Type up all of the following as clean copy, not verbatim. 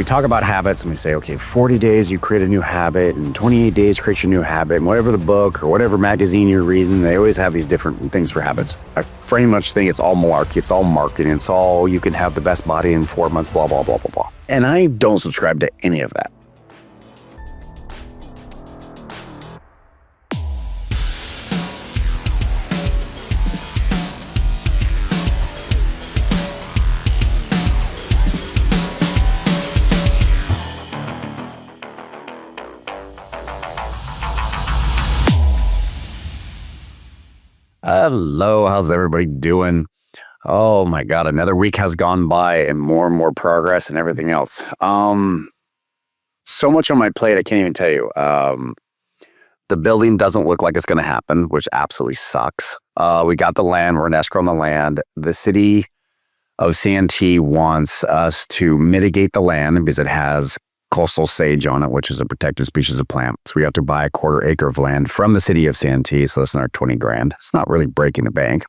talk about habits and we say, okay, 40 days you create a new habit and 28 days create your new habit, and whatever the book or whatever magazine you're reading, they always have these different things for habits. I very much think it's all malarkey, it's all marketing, it's all you can have the best body in 4 months, blah, blah, blah, blah, blah. And I don't subscribe to any of that. Hello, how's everybody doing? Oh my God, another week has gone by and more progress and everything else. So much on my plate, I can't even tell you. The building doesn't look like it's going to happen, which absolutely sucks. We got the land, we're in escrow on the land. The city of CNT wants us to mitigate the land because it has coastal sage on it, which is a protected species of plant. So we have to buy a 1/4 acre of land from the city of CNT. So that's another 20 grand. It's not really breaking the bank.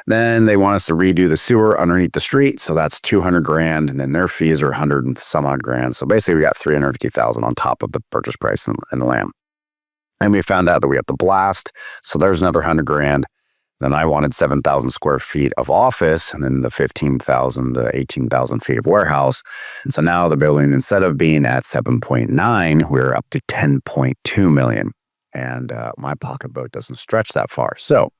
Then they want us to redo the sewer underneath the street. So that's 200 grand. And then their fees are 100 and some odd grand. So basically we got 350,000 on top of the purchase price in the land. And we found out that we have to blast. So there's another 100 grand. Then I wanted 7,000 square feet of office, and then the 15,000 to 18,000 feet of warehouse. And so now the building, instead of being at 7.9, we're up to 10.2 million. And my pocketbook doesn't stretch that far. So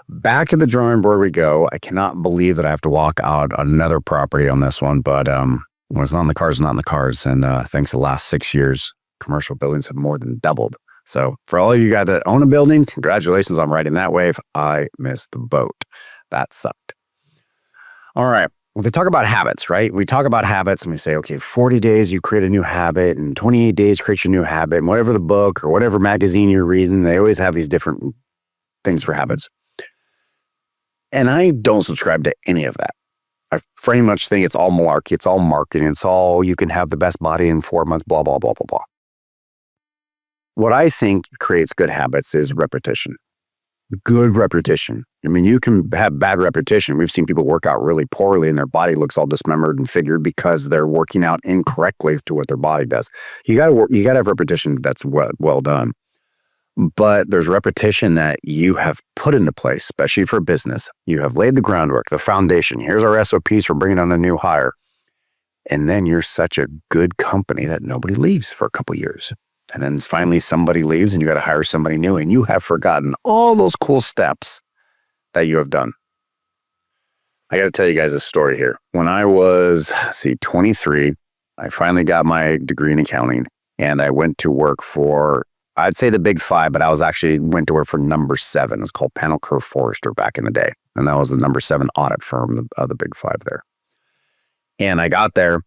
back to the drawing board we go. I cannot believe that I have to walk out another property on this one, but when it's not in the cards, not in the cards. And thanks to the last 6 years, commercial buildings have more than doubled. So for all of you guys that own a building, congratulations on riding that wave. I missed the boat. That sucked. All right. Well, they talk about habits, right? We talk about habits and we say, okay, 40 days you create a new habit and 28 days create your new habit, and whatever the book or whatever magazine you're reading, they always have these different things for habits. And I don't subscribe to any of that. I very much think it's all malarkey, it's all marketing, it's all you can have the best body in 4 months, blah, blah, blah, blah, blah. What I think creates good habits is repetition. Good repetition. I mean, you can have bad repetition. We've seen people work out really poorly and their body looks all dismembered and figured because they're working out incorrectly to what their body does. You got to have repetition that's well done. But there's repetition that you have put into place, especially for business. You have laid the groundwork, the foundation. Here's our SOPs for bringing on a new hire. And then you're such a good company that nobody leaves for a couple years. And then finally somebody leaves and you got to hire somebody new and you have forgotten all those cool steps that you have done. I got to tell you guys a story here. When I was, 23, I finally got my degree in accounting and I went to work for, I'd say the big five, but I went to work for number 7. It's called Panel Curve Forrester back in the day. And that was the number 7 audit firm of the big five there. And I got there.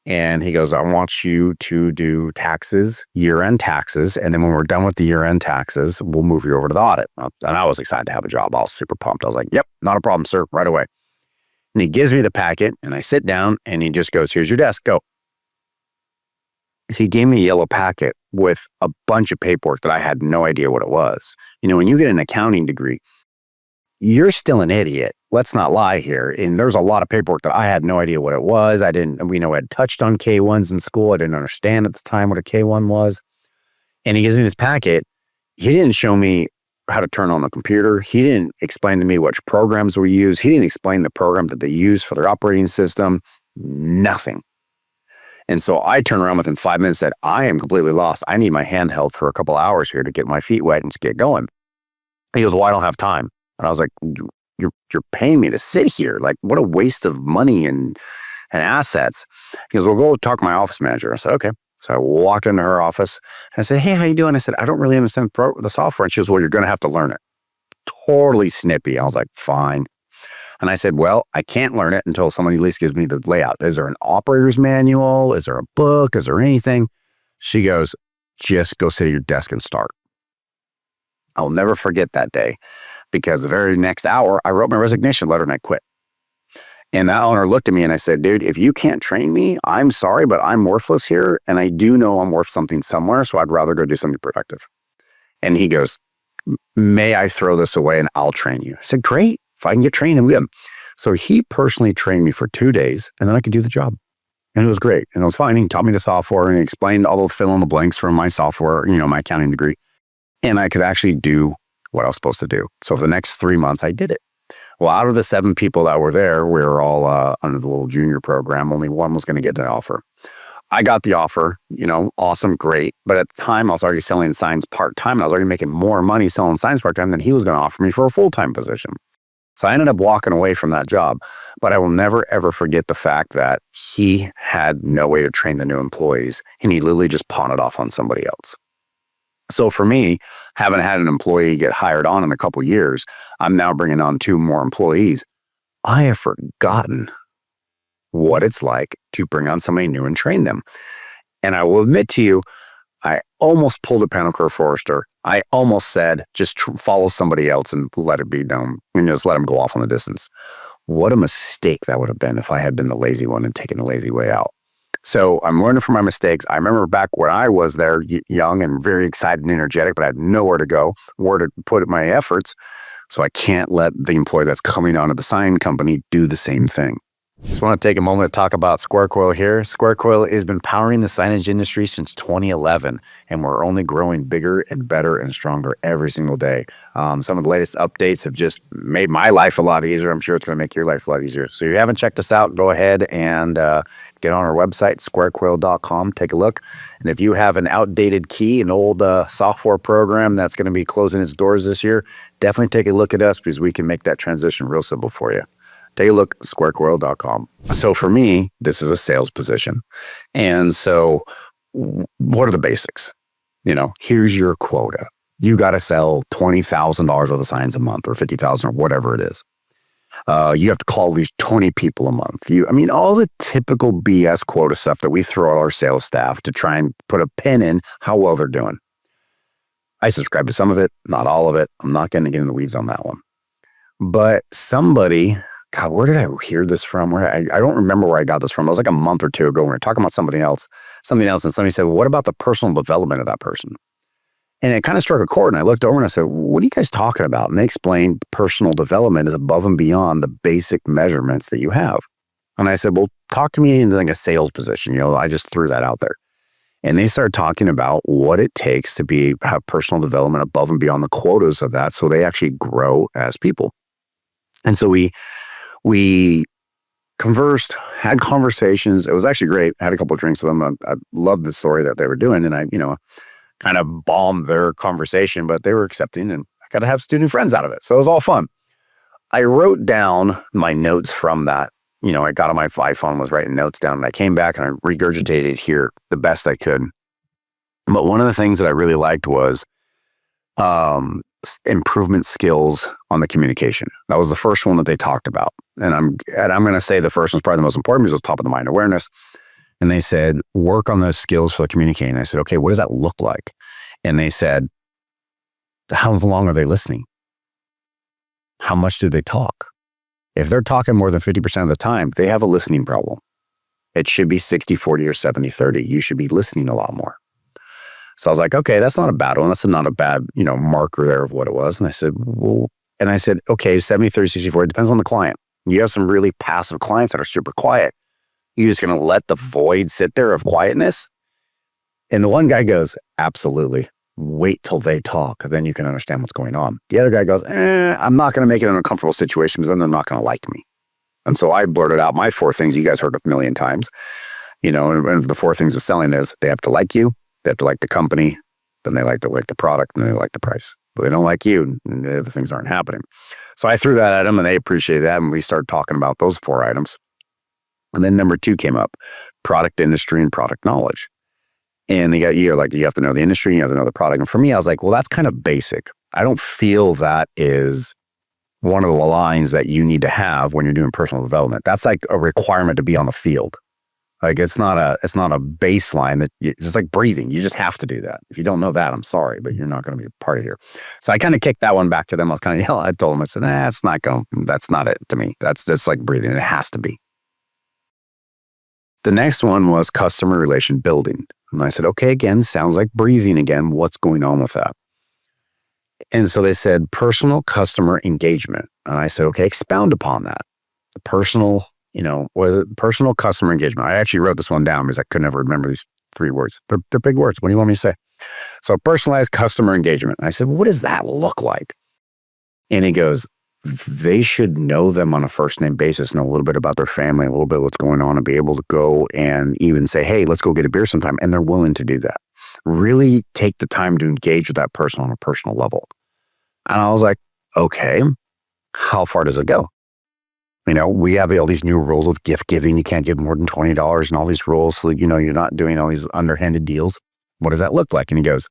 And he goes, I want you to do taxes, year-end taxes. And then when we're done with the year-end taxes, we'll move you over to the audit. And I was excited to have a job. I was super pumped. I was like, yep, not a problem, sir, right away. And he gives me the packet and I sit down and he just goes, here's your desk, go. He gave me a yellow packet with a bunch of paperwork that I had no idea what it was. You know, when you get an accounting degree, you're still an idiot. Let's not lie here. And there's a lot of paperwork that I had no idea what it was. I had touched on K1s in school. I didn't understand at the time what a K1 was. And he gives me this packet. He didn't show me how to turn on the computer. He didn't explain to me which programs were used. He didn't explain the program that they use for their operating system. Nothing. And so I turned around within 5 minutes and said, I am completely lost. I need my handheld for a couple hours here to get my feet wet and just get going. He goes, well, I don't have time. And I was like, you're paying me to sit here. Like, what a waste of money and assets. He goes, well, go talk to my office manager. I said, okay. So I walked into her office and I said, hey, how you doing? I said, I don't really understand the software. And she goes, well, you're going to have to learn it. Totally snippy. I was like, fine. And I said, well, I can't learn it until somebody at least gives me the layout. Is there an operator's manual? Is there a book? Is there anything? She goes, just go sit at your desk and start. I'll never forget that day because the very next hour, I wrote my resignation letter and I quit. And that owner looked at me and I said, dude, if you can't train me, I'm sorry, but I'm worthless here. And I do know I'm worth something somewhere. So I'd rather go do something productive. And he goes, may I throw this away and I'll train you? I said, great. If I can get trained, I'm good. So he personally trained me for 2 days and then I could do the job. And it was great. And it was fine. He taught me the software and he explained all the fill in the blanks from my software, my accounting degree. And I could actually do what I was supposed to do. So for the next 3 months, I did it. Well, out of the 7 people that were there, we were all under the little junior program. Only one was going to get an offer. I got the offer, awesome, great. But at the time, I was already selling signs part-time. And I was already making more money selling signs part-time than he was going to offer me for a full-time position. So I ended up walking away from that job. But I will never, ever forget the fact that he had no way to train the new employees. And he literally just pawned it off on somebody else. So for me, having had an employee get hired on in a couple of years, I'm now bringing on 2 more employees. I have forgotten what it's like to bring on somebody new and train them. And I will admit to you, I almost pulled a Pinnacle Forester. I almost said, just follow somebody else and let it be done and just let them go off on the distance. What a mistake that would have been if I had been the lazy one and taken the lazy way out. So I'm learning from my mistakes. I remember back when I was there, young and very excited and energetic, but I had nowhere to go, where to put my efforts. So I can't let the employee that's coming onto the sign company do the same thing. Just want to take a moment to talk about SquareCoil here. SquareCoil has been powering the signage industry since 2011, and we're only growing bigger and better and stronger every single day. Some of the latest updates have just made my life a lot easier. I'm sure it's going to make your life a lot easier. So if you haven't checked us out, go ahead and get on our website, squarecoil.com. Take a look. And if you have an outdated key, an old software program that's going to be closing its doors this year, definitely take a look at us because we can make that transition real simple for you. Take a look at squarecoil.com. So for me, this is a sales position. And so what are the basics? Here's your quota. You got to sell $20,000 worth of signs a month or $50,000 or whatever it is. You have to call these 20 people a month. All the typical BS quota stuff that we throw at our sales staff to try and put a pin in how well they're doing. I subscribe to some of it, not all of it. I'm not going to get in the weeds on that one. But somebody... God, where did I hear this from? I don't remember where I got this from. It was like a month or 2 ago when we were talking about something else, and somebody said, well, what about the personal development of that person? And it kind of struck a chord, and I looked over and I said, what are you guys talking about? And they explained personal development is above and beyond the basic measurements that you have. And I said, well, talk to me in like a sales position. I just threw that out there. And they started talking about what it takes to have personal development above and beyond the quotas of that so they actually grow as people. And so we conversed, had conversations. It was actually great. I had a couple of drinks with them. I loved the story that they were doing. And I, kind of bombed their conversation, but they were accepting and I got to have student friends out of it. So it was all fun. I wrote down my notes from that. I got on my iPhone, was writing notes down, and I came back and I regurgitated here the best I could. But one of the things that I really liked was improvement skills on the communication. That was the first one that they talked about. And I'm going to say the first one's probably the most important because it was top of the mind awareness. And they said, work on those skills for communicating. I said, okay, what does that look like? And they said, how long are they listening? How much do they talk? If they're talking more than 50% of the time, they have a listening problem. It should be 60-40 or 70-30. You should be listening a lot more. So I was like, okay, that's not a bad one. That's not a bad, marker there of what it was. And I said, okay, 70-30, 60-40, it depends on the client. You have some really passive clients that are super quiet. You're just going to let the void sit there of quietness? And the one guy goes, absolutely. Wait till they talk. Then you can understand what's going on. The other guy goes, I'm not going to make it an uncomfortable situation because then they're not going to like me. And so I blurted out my 4 things you guys heard a million times. And the 4 things of selling is they have to like you. They have to like the company, then they like the product, and they like the price. But they don't like you, and the other things aren't happening. So I threw that at them, and they appreciated that, and we started talking about those 4 items. And then number 2 came up, product industry and product knowledge. And you have to know the industry, you have to know the product. And for me, I was like, well, that's kind of basic. I don't feel that is one of the lines that you need to have when you're doing personal development. That's like a requirement to be on the field. Like it's not a baseline that it's just like breathing. You just have to do that. If you don't know that, I'm sorry, but you're not going to be a part of here. So I kind of kicked that one back to them. I was kind of I told them, I said, that's not it to me. That's just like breathing. It has to be. The next one was customer relation building. And I said, okay, again, sounds like breathing again. What's going on with that? And so they said personal customer engagement. And I said, okay, expound upon that. The personal Was it personal customer engagement? I actually wrote this one down because I could never remember these 3 words. They're big words. What do you want me to say? So personalized customer engagement. I said, what does that look like? And he goes, they should know them on a first name basis, know a little bit about their family, a little bit of what's going on, and be able to go and even say, hey, let's go get a beer sometime. And they're willing to do that. Really take the time to engage with that person on a personal level. And I was like, okay, how far does it go? We have all these new rules with gift giving. You can't give more than $20 and all these rules. So, you're not doing all these underhanded deals. What does that look like? And he goes,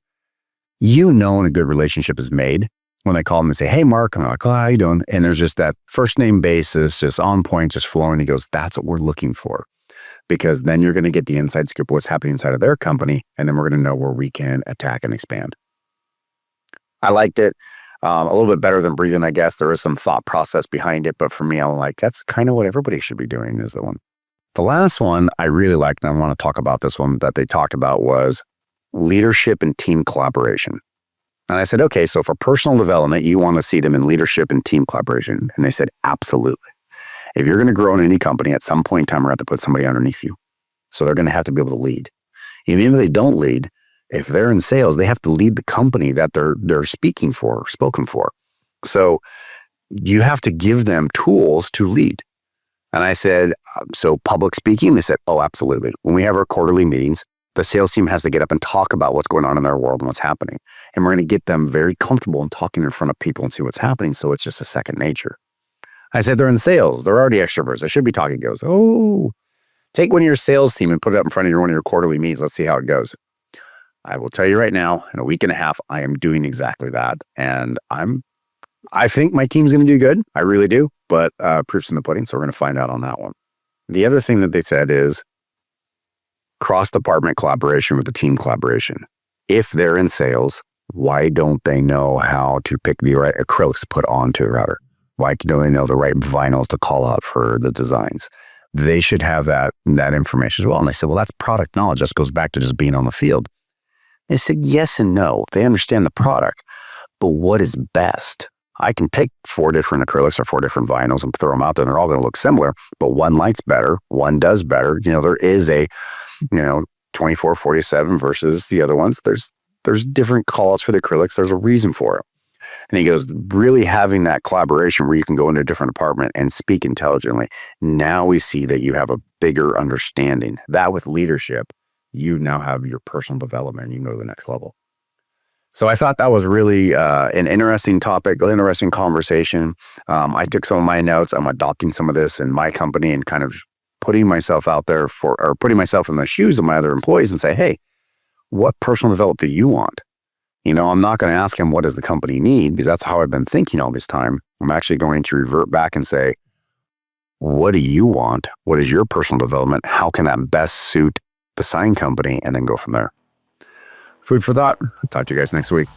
when a good relationship is made, when they call him and say, hey, Mark, I'm like, oh, how you doing? And there's just that first name basis, just on point, just flowing. He goes, that's what we're looking for. Because then you're going to get the inside scoop of what's happening inside of their company. And then we're going to know where we can attack and expand. I liked it. A little bit better than breathing, I guess. There is some thought process behind it. But for me, I'm like, that's kind of what everybody should be doing is the one. The last one I really liked, and I want to talk about this one that they talked about was leadership and team collaboration. And I said, okay, so for personal development, you want to see them in leadership and team collaboration. And they said, absolutely. If you're going to grow in any company, at some point in time, we're going to have to put somebody underneath you. So they're going to have to be able to lead. Even if they don't lead, if they're in sales, they have to lead the company that they're speaking for, spoken for. So you have to give them tools to lead. And I said, so public speaking? They said, oh, absolutely. When we have our quarterly meetings, the sales team has to get up and talk about what's going on in their world and what's happening. And we're going to get them very comfortable in talking in front of people and see what's happening. So it's just a second nature. I said, they're in sales. They're already extroverts. They should be talking. He goes, oh, take one of your sales team and put it up in front of one of your quarterly meetings. Let's see how it goes. I will tell you right now, in a week and a half, I am doing exactly that. And I think my team's going to do good. I really do. But proof's in the pudding. So we're going to find out on that one. The other thing that they said is cross-department collaboration with the team collaboration. If they're in sales, why don't they know how to pick the right acrylics to put onto a router? Why don't they know the right vinyls to call out for the designs? They should have that information as well. And they said, well, that's product knowledge. That goes back to just being on the field. They said yes and no. They understand the product, but what is best? I can take 4 different acrylics or 4 different vinyls and throw them out there. And they're all going to look similar, but one lights better, one does better. There is a 2447 versus the other ones. There's different callouts for the acrylics. There's a reason for it. And he goes, really having that collaboration where you can go into a different department and speak intelligently. Now we see that you have a bigger understanding. That with leadership, you now have your personal development and you can go to the next level. So I thought that was really an interesting topic, an interesting conversation. I took some of my notes. I'm adopting some of this in my company and kind of putting myself out there putting myself in the shoes of my other employees and say, hey, what personal development do you want? I'm not going to ask him what does the company need because that's how I've been thinking all this time. I'm actually going to revert back and say, what do you want? What is your personal development? How can that best suit the sign company? And then go from there. Food for thought. Talk to you guys next week.